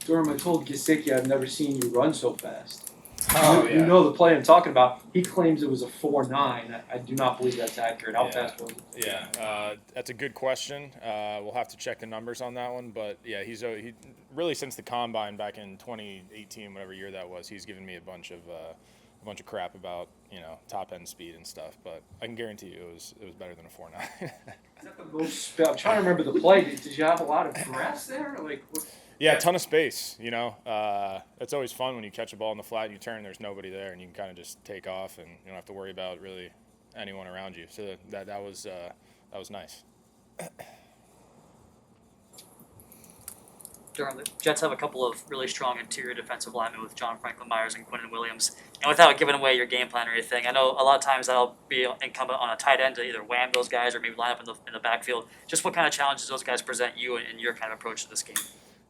Durham, I told Gesicki I've never seen you run so fast. Oh, yeah. You know the play I'm talking about. He claims it was a 4.9. I do not believe that's accurate. How fast was it? Yeah, that's a good question. We'll have to check the numbers on that one. But, yeah, he really since the Combine back in 2018, whatever year that was, he's given me a bunch of crap about, top-end speed and stuff. But I can guarantee you it was better than a 4.9. Is that the most? I'm trying to remember the play. Did you have a lot of grass there? Yeah, a ton of space, It's always fun when you catch a ball in the flat and you turn, there's nobody there, and you can kind of just take off and you don't have to worry about really anyone around you. So that was nice. Durham, the Jets have a couple of really strong interior defensive linemen with John Franklin Myers and Quinnen Williams. And without giving away your game plan or anything, I know a lot of times that'll be incumbent on a tight end to either wham those guys or maybe line up in the backfield. Just what kind of challenges those guys present you in your kind of approach to this game?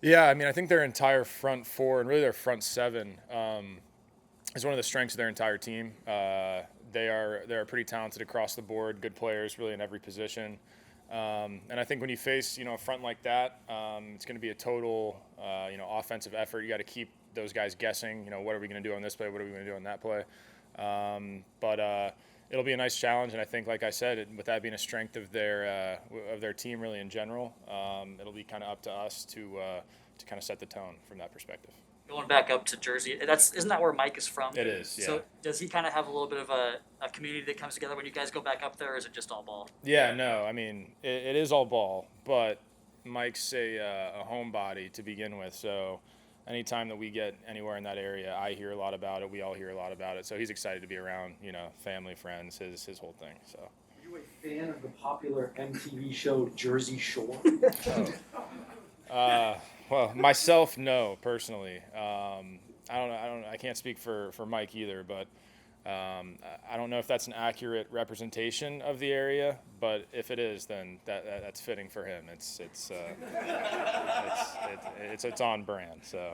Yeah, I mean, I think their entire front four and really their front seven is one of the strengths of their entire team. They're pretty talented across the board, good players really in every position. And I think when you face, a front like that, it's going to be a total, offensive effort. You got to keep those guys guessing, what are we going to do on this play? What are we going to do on that play? But it'll be a nice challenge. And I think, like I said, with that being a strength of their team really in general, it'll be kind of up to us to kind of set the tone from that perspective. Going back up to Jersey, isn't that where Mike is from? It is, yeah. So does he kind of have a little bit of a community that comes together when you guys go back up there, or is it just all ball? Yeah, no, I mean, it is all ball, but Mike's a homebody to begin with, so anytime that we get anywhere in that area, I hear a lot about it, we all hear a lot about it, so he's excited to be around, family, friends, his whole thing, so. Are you a fan of the popular MTV show Jersey Shore? Well, myself, no, personally. I can't speak for Mike either, but I don't know if that's an accurate representation of the area. But if it is, then that's fitting for him. It's on brand. So.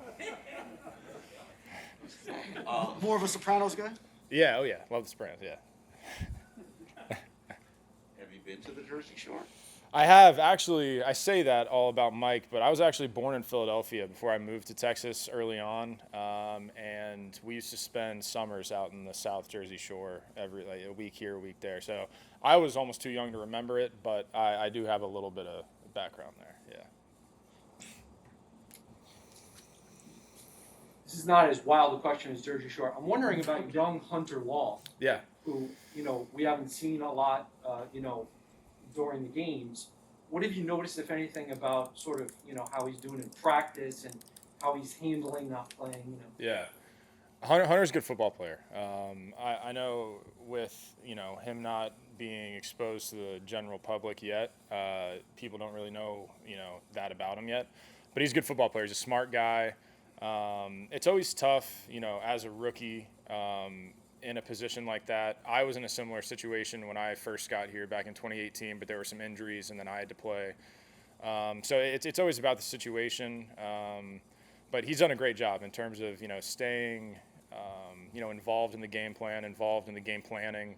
More of a Sopranos guy? Yeah. Oh yeah. Love the Sopranos. Yeah. Have you been to the Jersey Shore? I have actually. I say that all about Mike, but I was actually born in Philadelphia before I moved to Texas early on, and we used to spend summers out in the South Jersey Shore a week here, a week there. So I was almost too young to remember it, but I do have a little bit of background there. Yeah. This is not as wild a question as Jersey Shore. I'm wondering about young Hunter Long. Yeah. Who we haven't seen a lot. During the games. What have you noticed, if anything, about sort of, how he's doing in practice and how he's handling not playing, Yeah. Hunter's a good football player. I know with, him not being exposed to the general public yet, people don't really know, that about him yet. But he's a good football player. He's a smart guy. It's always tough, as a rookie, in a position like that. I was in a similar situation when I first got here back in 2018, but there were some injuries and then I had to play. So it's always about the situation. But he's done a great job in terms of, staying, involved in the game plan, involved in the game planning.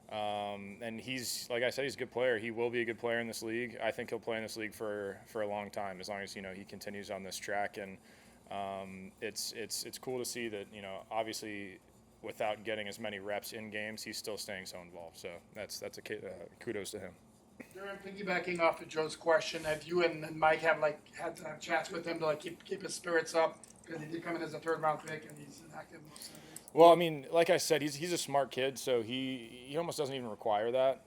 And he's, like I said, he's a good player. He will be a good player in this league. I think he'll play in this league for a long time, as long as, he continues on this track. And it's cool to see that, obviously, without getting as many reps in games, he's still staying so involved. So that's a kudos to him. Durham, piggybacking off of Joe's question, have you and Mike had to have chats with him to keep his spirits up, because he did come in as a third-round pick and he's inactive most of the days? Well, I mean, like I said, he's a smart kid, so he almost doesn't even require that.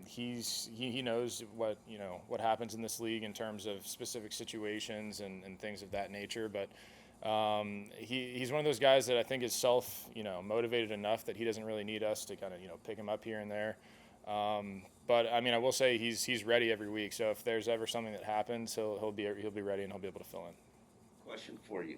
He knows what happens in this league in terms of specific situations and things of that nature, but. He's one of those guys that I think is motivated enough that he doesn't really need us to kind of pick him up here and there. But I mean, I will say he's ready every week. So if there's ever something that happens, he'll be ready and he'll be able to fill in. Question for you,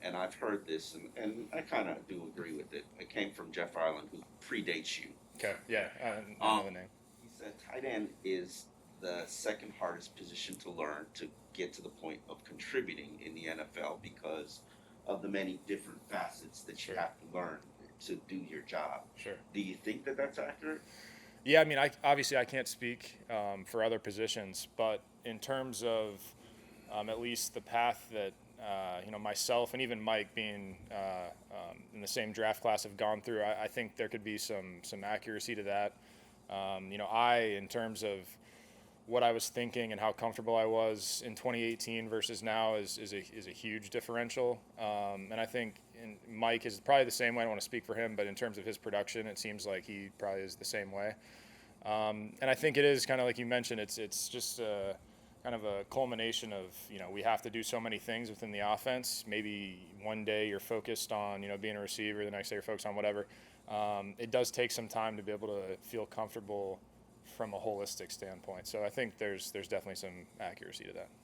and I've heard this, and I kind of do agree with it. It came from Jeff Ireland, who predates you. Okay, yeah, I know the name. He said tight end is the second hardest position to learn to get to the point of contributing in the NFL because of the many different facets that you have to learn to do your job. Sure. Do you think that that's accurate? Yeah, I mean, obviously I can't speak for other positions, but in terms of at least the path that myself and even Mike being in the same draft class have gone through, I think there could be some accuracy to that. In terms of what I was thinking and how comfortable I was in 2018 versus now is a huge differential. And I think Mike is probably the same way. I don't want to speak for him, but in terms of his production, it seems like he probably is the same way. And I think it is kind of like you mentioned, it's just kind of a culmination of, we have to do so many things within the offense. Maybe one day you're focused on, being a receiver, the next day you're focused on whatever. It does take some time to be able to feel comfortable from a holistic standpoint. So I think there's definitely some accuracy to that.